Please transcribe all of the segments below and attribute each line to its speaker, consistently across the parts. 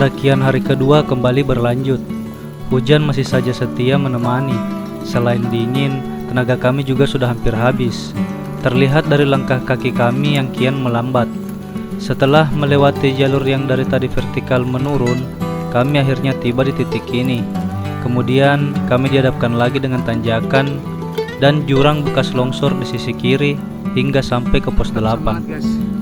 Speaker 1: Pendakian hari kedua kembali berlanjut. Hujan masih saja setia menemani. Selain dingin, tenaga kami juga sudah hampir habis. Terlihat dari langkah kaki kami yang kian melambat. Setelah melewati jalur yang dari tadi vertikal menurun, kami akhirnya tiba di titik ini. Kemudian kami dihadapkan lagi dengan tanjakan dan jurang bekas longsor di sisi kiri hingga sampai ke pos 8.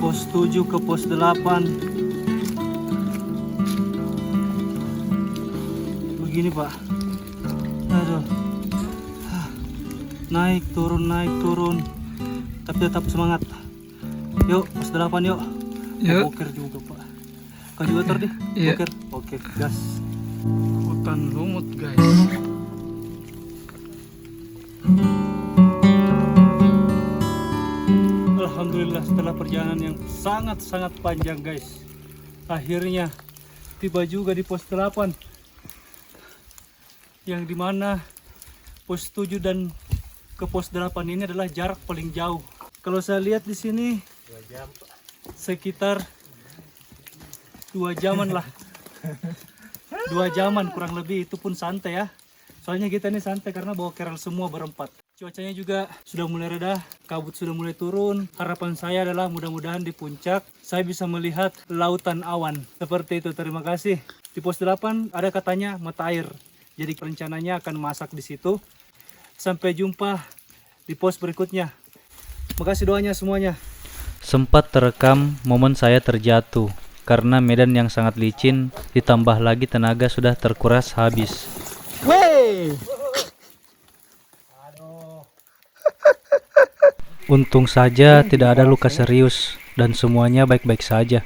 Speaker 1: Pos 7 ke pos 8. Begini Pak. Aduh. Naik turun. Tapi tetap semangat. Yuk, pos 8 yuk.
Speaker 2: Yuk.
Speaker 1: Boker juga Pak. Kau juga tadi?
Speaker 2: Iya.
Speaker 1: Boker. Oke, gas.
Speaker 2: Hutan lumut guys.
Speaker 1: Alhamdulillah setelah perjalanan yang sangat panjang guys, akhirnya tiba juga di pos 8 yang dimana pos 7 dan ke pos 8 ini adalah jarak paling jauh. Kalau saya lihat di sini sekitar 2 jaman lah. 2 jaman kurang lebih, itu pun santai ya. Soalnya kita ini santai karena bawa kerel semua berempat. Cuacanya juga sudah mulai reda, kabut sudah mulai turun. Harapan saya adalah mudah-mudahan di puncak saya bisa melihat lautan awan. Seperti itu, terima kasih. Di pos 8 ada katanya mata air. Jadi rencananya akan masak di situ. Sampai jumpa di pos berikutnya. Makasih doanya semuanya. Sempat terekam momen saya terjatuh karena medan yang sangat licin, ditambah lagi tenaga sudah terkuras habis.
Speaker 2: Wey!
Speaker 1: Untung saja tidak ada luka serius dan semuanya baik-baik saja.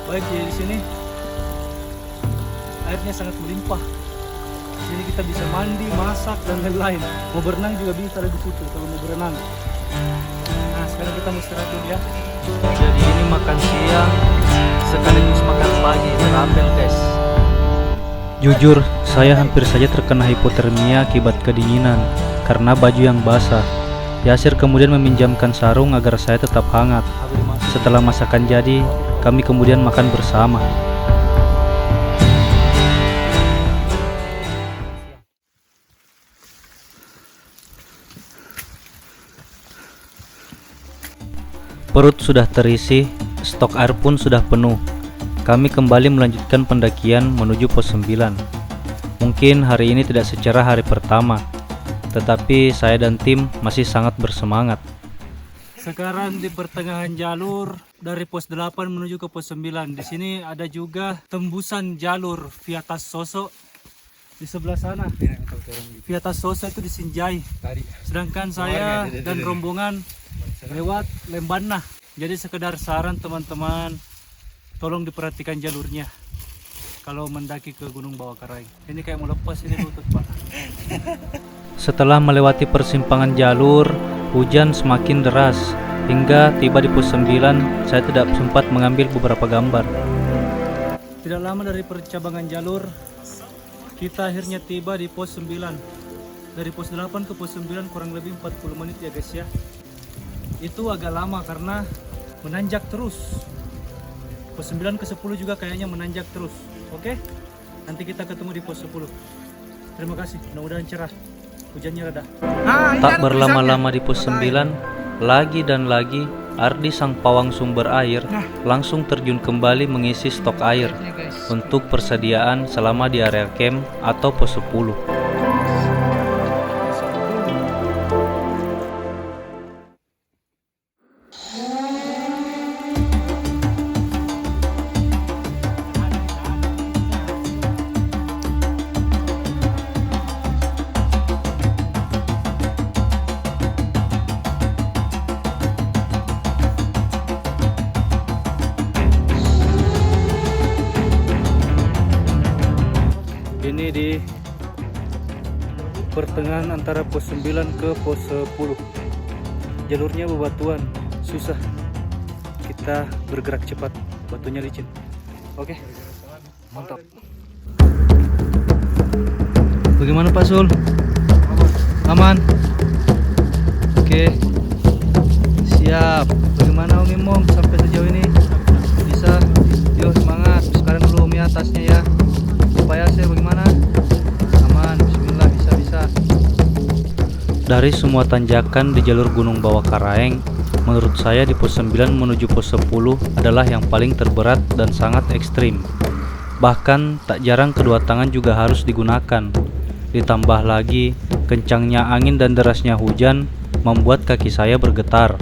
Speaker 1: Baik, jadi di sini airnya sangat melimpah. Di sini kita bisa mandi, masak dan lain-lain. Mau berenang juga bisa di situ kalau mau berenang. Nah, sekarang kita mau istirahat dulu ya. Jadi ini makan siang sekaligus makan pagi terapel guys. Jujur, saya hampir saja terkena hipotermia akibat kedinginan karena baju yang basah. Yasir kemudian meminjamkan sarung agar saya tetap hangat. Setelah masakan jadi, kami kemudian makan bersama. Perut sudah terisi, stok air pun sudah penuh. Kami kembali melanjutkan pendakian menuju pos 9. Mungkin hari ini tidak secerah hari pertama, tetapi saya dan tim masih sangat bersemangat. Sekarang di pertengahan jalur dari pos 8 menuju ke pos 9. Di sini ada juga tembusan jalur via Tas Soso. Di sebelah sana via Tas Soso itu di Sinjai. Sedangkan saya dan rombongan lewat Lembana. Jadi sekedar saran teman-teman, tolong diperhatikan jalurnya kalau mendaki ke Gunung Bawah Karaing. Ini kayak mau lepas ini lutut Pak. Setelah melewati persimpangan jalur, hujan semakin deras hingga tiba di pos 9. Saya tidak sempat mengambil beberapa gambar. Tidak lama dari percabangan jalur, kita akhirnya tiba di pos 9. Dari pos 8 ke pos 9 kurang lebih 40 menit ya guys ya. Itu agak lama karena menanjak terus. Pos 9 ke 10 juga kayaknya menanjak terus. Oke? Nanti kita ketemu di pos 10. Terima kasih, mudah-mudahan cerah. Hujannya reda. Tak berlama-lama di pos 9, lagi dan lagi Ardi sang pawang sumber air langsung terjun kembali mengisi stok air
Speaker 2: Ini guys.
Speaker 1: untuk persediaan selama di area camp atau pos 10. Ini di pertengahan antara pos 9 ke pos 10. Jalurnya bebatuan, susah. Kita bergerak cepat, batunya licin. Oke, mantap. Bagaimana Pak Sul? Aman? Oke, siap. Bagaimana Om Imong sampai sejauh ini? Bisa? Yuk semangat. Sekarang dulu Umi atasnya ya. Supaya saya bagaimana? Aman, bismillah, bisa. Dari semua tanjakan di jalur Gunung Bawah Karaeng, menurut saya di pos 9 menuju pos 10 adalah yang paling terberat dan sangat ekstrim. Bahkan tak jarang kedua tangan juga harus digunakan. Ditambah lagi, kencangnya angin dan derasnya hujan membuat kaki saya bergetar.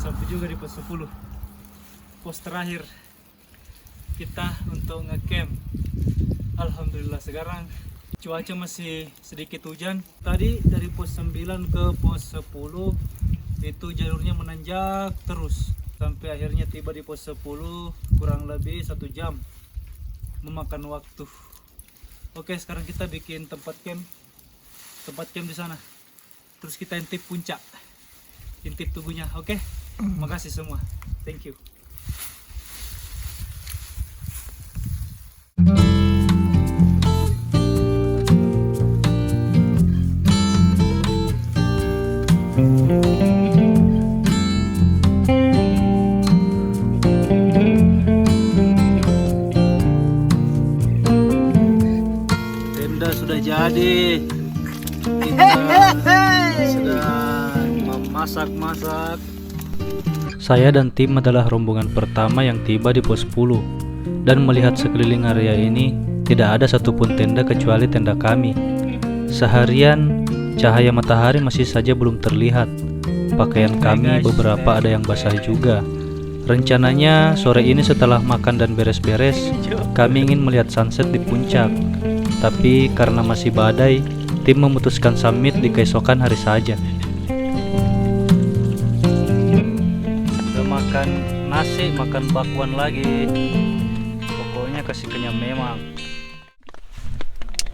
Speaker 1: Sampai juga di pos 10, pos terakhir kita untuk ngecamp. Alhamdulillah sekarang cuaca masih sedikit hujan. Tadi dari pos 9 ke pos 10 itu jalurnya menanjak terus sampai akhirnya tiba di pos 10 kurang lebih 1 jam memakan waktu. Oke, sekarang kita bikin tempat camp di sana. Terus kita intip puncak, intip tubuhnya. Oke. Makasih semua. Thank you. Tenda sudah jadi. Kita sedang memasak-masak. Saya dan tim adalah rombongan pertama yang tiba di pos 10 dan melihat sekeliling area ini tidak ada satupun tenda kecuali tenda kami. Seharian cahaya matahari masih saja belum terlihat. Pakaian kami beberapa ada yang basah juga. Rencananya sore ini setelah makan dan beres-beres, kami ingin melihat sunset di puncak. Tapi karena masih badai, tim memutuskan summit di keesokan hari saja. Makan nasi, makan bakwan lagi. Pokoknya kasih kenyang memang.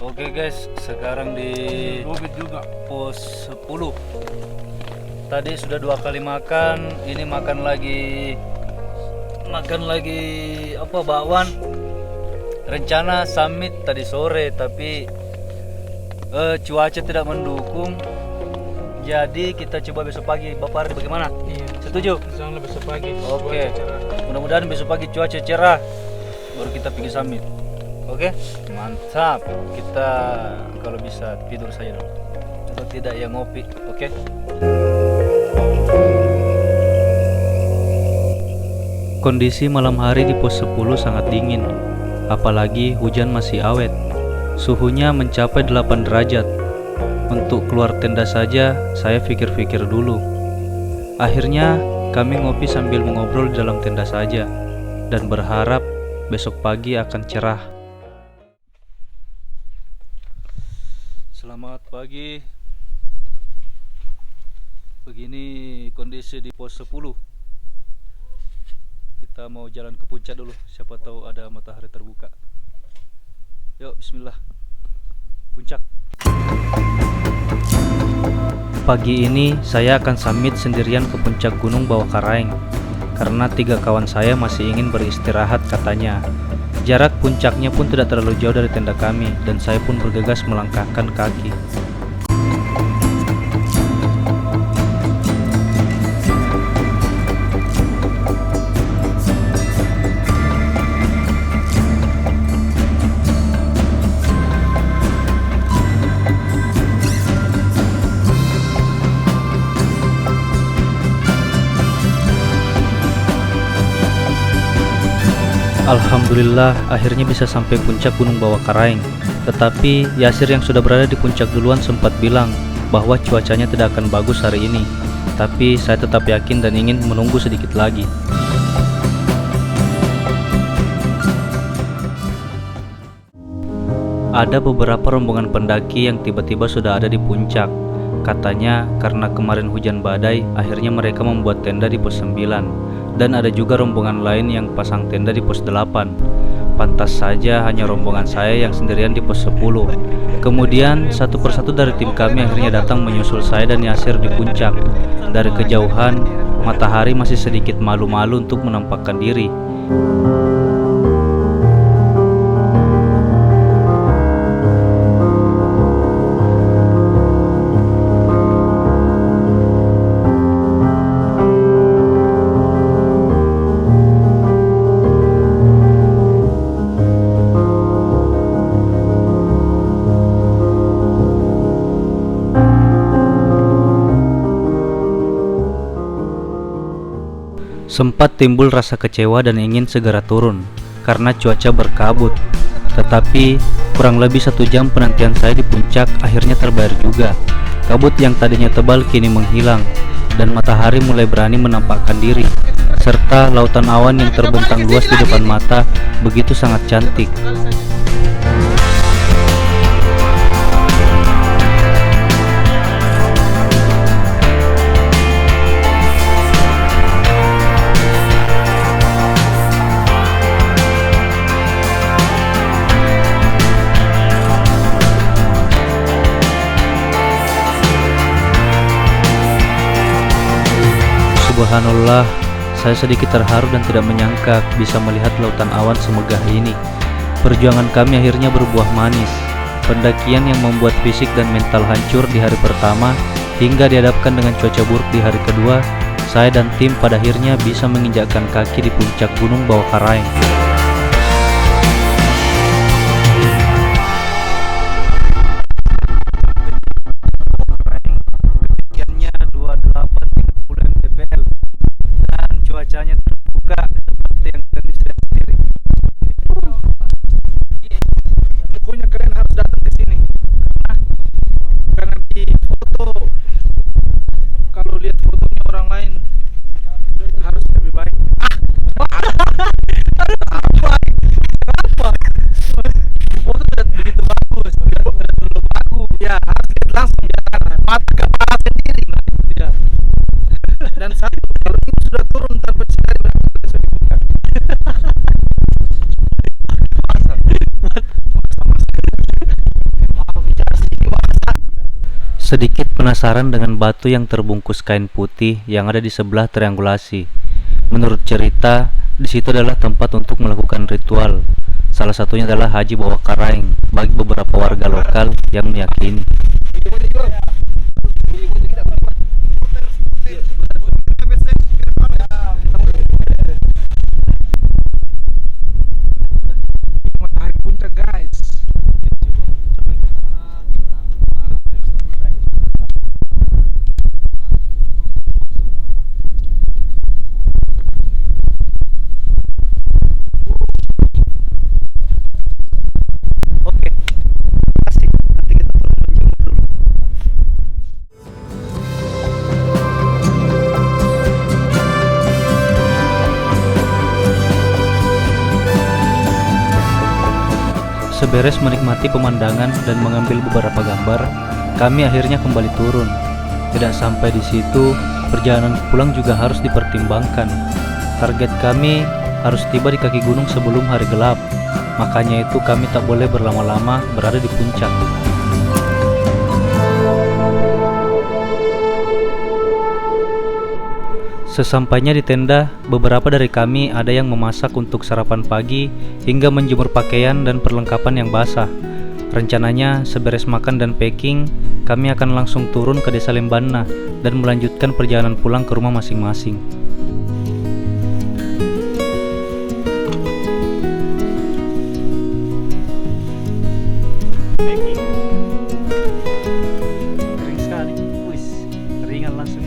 Speaker 1: Oke guys, sekarang di pos 10. Tadi sudah 2 kali makan, ini makan lagi apa, bakwan. Rencana summit tadi sore tapi cuaca tidak mendukung. Jadi kita coba besok pagi. Bapak Ardi bagaimana?
Speaker 2: Iya.
Speaker 1: Setuju?
Speaker 2: Misalnya besok pagi.
Speaker 1: Oke. Mudah-mudahan besok pagi cuaca cerah baru kita pergi summit. Oke? Mantap. Kita kalau bisa tidur saja dulu. Kalau tidak ya ngopi. Oke? Kondisi malam hari di pos 10 sangat dingin. Apalagi hujan masih awet. Suhunya mencapai 8 derajat. Untuk keluar tenda saja, saya pikir-pikir dulu. Akhirnya, kami ngopi sambil mengobrol di dalam tenda saja, dan berharap besok pagi akan cerah. Selamat pagi. Begini kondisi di pos 10. Kita mau jalan ke puncak dulu, siapa tahu ada matahari terbuka. Yuk, bismillah. Puncak. Pagi ini saya akan summit sendirian ke puncak Gunung Bawah Karaeng karena 3 kawan saya masih ingin beristirahat katanya. Jarak puncaknya pun tidak terlalu jauh dari tenda kami dan saya pun bergegas melangkahkan kaki. Alhamdulillah akhirnya bisa sampai puncak Gunung Bawah Karaeng. Tetapi Yasir yang sudah berada di puncak duluan sempat bilang bahwa cuacanya tidak akan bagus hari ini. Tapi saya tetap yakin dan ingin menunggu sedikit lagi. Ada beberapa rombongan pendaki yang tiba-tiba sudah ada di puncak. Katanya karena kemarin hujan badai, akhirnya mereka membuat tenda di pos 9. Dan ada juga rombongan lain yang pasang tenda di pos 8. Pantas saja hanya rombongan saya yang sendirian di pos 10. Kemudian satu persatu dari tim kami akhirnya datang menyusul saya dan Yasir di puncak. Dari kejauhan, matahari masih sedikit malu-malu untuk menampakkan diri. Sempat timbul rasa kecewa dan ingin segera turun karena cuaca berkabut. Tetapi kurang lebih 1 jam penantian saya di puncak akhirnya terbayar juga. Kabut yang tadinya tebal kini menghilang dan matahari mulai berani menampakkan diri, serta lautan awan yang terbentang luas di depan mata begitu sangat cantik. Subhanallah, saya sedikit terharu dan tidak menyangka bisa melihat lautan awan semegah ini. Perjuangan kami akhirnya berbuah manis. Pendakian yang membuat fisik dan mental hancur di hari pertama hingga dihadapkan dengan cuaca buruk di hari kedua, saya dan tim pada akhirnya bisa menginjakkan kaki di puncak Gunung Bawah Karaeng. Cuacanya terbuka seperti yang kalian bisa lihat sendiri.
Speaker 2: Pokoknya kalian harus datang ke sini. Karena di foto, kalau lihat fotonya orang lain harus lebih baik. Foto tidak begitu bagus, tidak terlalu bagus. Ya, harus lihat langsung ya. Mata kepala sendiri. Ya. Dan satu, kalau ini sudah turun tanpa sekali bisa dibuka.
Speaker 1: Sedikit penasaran dengan batu yang terbungkus kain putih yang ada di sebelah triangulasi. Menurut cerita, di situ adalah tempat untuk melakukan ritual. Salah satunya adalah Haji Bawah Karaeng bagi beberapa warga lokal yang meyakini.
Speaker 2: Matahari puncak, guys.
Speaker 1: Oke, asik. Nanti kita turun menjemur dulu. Seberes menikmati pemandangan dan mengambil beberapa gambar, kami akhirnya kembali turun. Tidak sampai di situ, perjalanan pulang juga harus dipertimbangkan. Target kami harus tiba di kaki gunung sebelum hari gelap. Makanya itu kami tak boleh berlama-lama berada di puncak. Sesampainya di tenda, beberapa dari kami ada yang memasak untuk sarapan pagi hingga menjemur pakaian dan perlengkapan yang basah. Rencananya, seberes makan dan packing, kami akan langsung turun ke desa Lembanna dan melanjutkan perjalanan pulang ke rumah masing-masing. Kering sekali, wis, keringan langsung.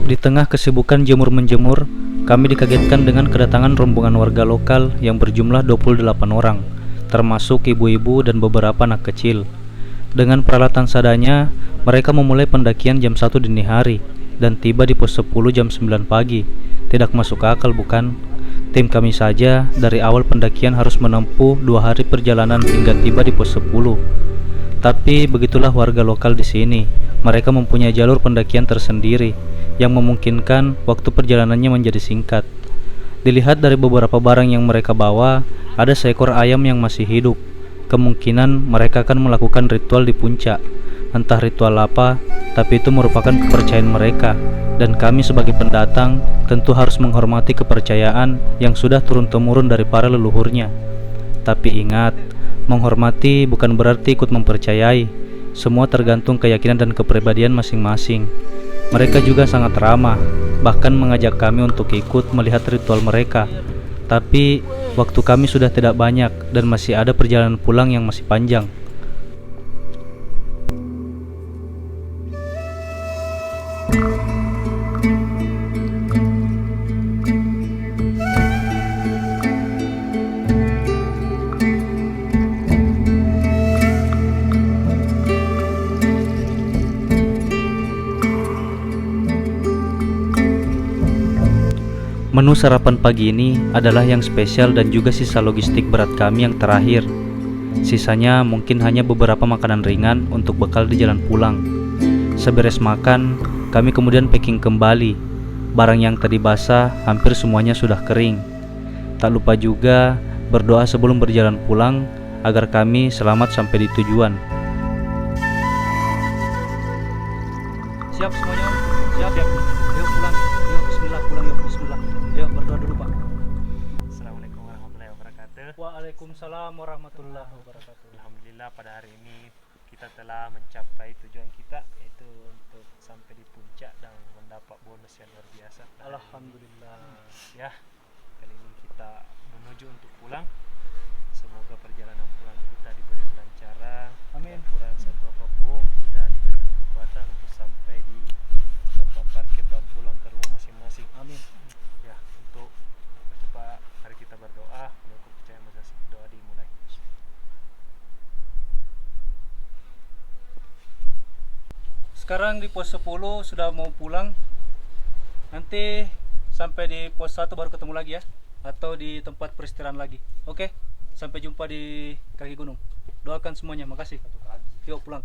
Speaker 1: Di tengah kesibukan jemur-menjemur, kami dikagetkan dengan kedatangan rombongan warga lokal yang berjumlah 28 orang, termasuk ibu-ibu dan beberapa anak kecil. Dengan peralatan seadanya, mereka memulai pendakian jam 1 dini hari dan tiba di pos 10 jam 9 pagi. Tidak masuk akal, bukan? Tim kami saja dari awal pendakian harus menempuh 2 hari perjalanan hingga tiba di pos 10. Tapi begitulah warga lokal di sini. Mereka mempunyai jalur pendakian tersendiri yang memungkinkan waktu perjalanannya menjadi singkat. Dilihat dari beberapa barang yang mereka bawa, ada seekor ayam yang masih hidup. Kemungkinan mereka akan melakukan ritual di puncak. Entah ritual apa, tapi itu merupakan kepercayaan mereka, dan kami sebagai pendatang tentu harus menghormati kepercayaan yang sudah turun-temurun dari para leluhurnya. Tapi ingat, menghormati bukan berarti ikut mempercayai. Semua tergantung keyakinan dan kepribadian masing-masing. Mereka juga sangat ramah, bahkan mengajak kami untuk ikut melihat ritual mereka. Tapi waktu kami sudah tidak banyak dan masih ada perjalanan pulang yang masih panjang. Menu sarapan pagi ini adalah yang spesial dan juga sisa logistik berat kami yang terakhir. Sisanya mungkin hanya beberapa makanan ringan untuk bekal di jalan pulang. Seberes makan, kami kemudian packing kembali. Barang yang tadi basah hampir semuanya sudah kering. Tak lupa juga berdoa sebelum berjalan pulang agar kami selamat sampai di tujuan. Siap semuanya, Om? Siap ya? Yuk pulang, yuk bismillah, pulang yuk bismillah. Yuk berdoa dulu, Pak.
Speaker 3: Assalamualaikum warahmatullahi wabarakatuh.
Speaker 1: Waalaikumsalam warahmatullahi wabarakatuh.
Speaker 3: Alhamdulillah pada hari ini kita telah mencapai tujuan kita, yaitu untuk sampai di puncak dan mendapat bonus yang luar biasa.
Speaker 1: Alhamdulillah.
Speaker 3: Ya, kali ini kita menuju untuk pulang. Semoga perjalanan pulang kita diberi kelancaran.
Speaker 1: Amin.
Speaker 3: Tidak kurang satu apapun, kita diberikan kekuatan untuk sampai di tempat parkir dan pulang ke rumah masing-masing.
Speaker 1: Amin.
Speaker 3: Ya, untuk cepat mari kita berdoa. Menurut kepercayaan masing-masing, doa dimulai.
Speaker 1: Sekarang di pos 10 sudah mau pulang. Nanti sampai di pos 1 baru ketemu lagi ya, atau di tempat peristirahatan lagi. Oke, sampai jumpa di kaki gunung. Doakan semuanya, makasih. Yuk pulang.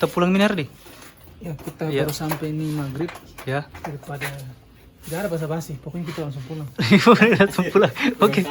Speaker 2: kita pulang Minardi.
Speaker 4: Ya kita
Speaker 2: Iya.
Speaker 4: baru sampai ini maghrib,
Speaker 2: Ya.
Speaker 4: daripada tidak ada basa-basi, pokoknya kita langsung pulang.
Speaker 2: Langsung pulang. Oke.